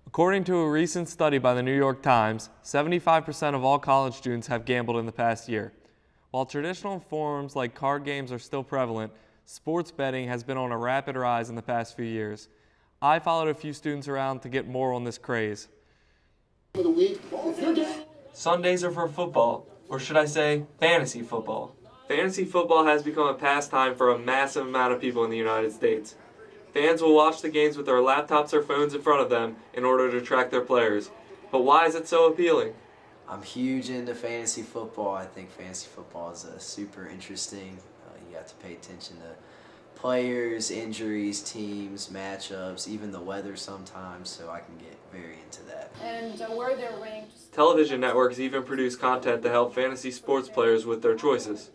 According to a recent study by the New York Times, 75% of all college students have gambled in the past year. While traditional forms like card games are still prevalent, sports betting has been on a rapid rise in the past few years. I followed a few students around to get more on this craze. Sundays are for football, or should I say fantasy football. Fantasy football has become a pastime for a massive amount of people in the United States. Fans will watch the games with their laptops or phones in front of them in order to track their players. But why is it so appealing? I'm huge into fantasy football. I think fantasy football is super interesting. You have to pay attention to players, injuries, teams, matchups, even the weather sometimes, so I can get very into that. And where they're ranked. Television networks even produce content to help fantasy sports players with their choices.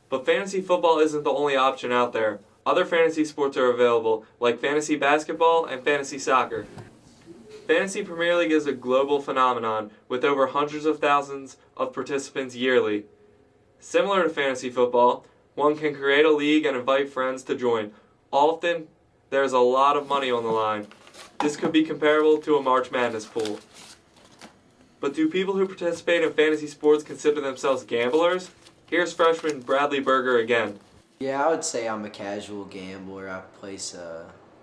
But fantasy football isn't the only option out there. Other fantasy sports are available, like fantasy basketball and fantasy soccer. Fantasy Premier League is a global phenomenon with over hundreds of thousands of participants yearly. Similar to fantasy football, one can create a league and invite friends to join. Often, there's a lot of money on the line. This could be comparable to a March Madness pool. But do people who participate in fantasy sports consider themselves gamblers? Here's freshman Bradley Berger again. Yeah, I would say I'm a casual gambler. I place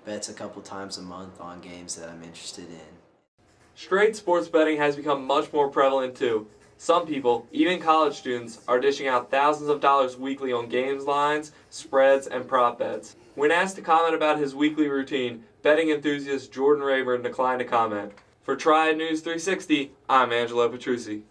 bets a couple times a month on games that I'm interested in. Straight sports betting has become much more prevalent too. Some people, even college students, are dishing out thousands of dollars weekly on games lines, spreads, and prop bets. When asked to comment about his weekly routine, betting enthusiast Jordan Rayburn declined to comment. For Triad News 360, I'm Angelo Petrucci.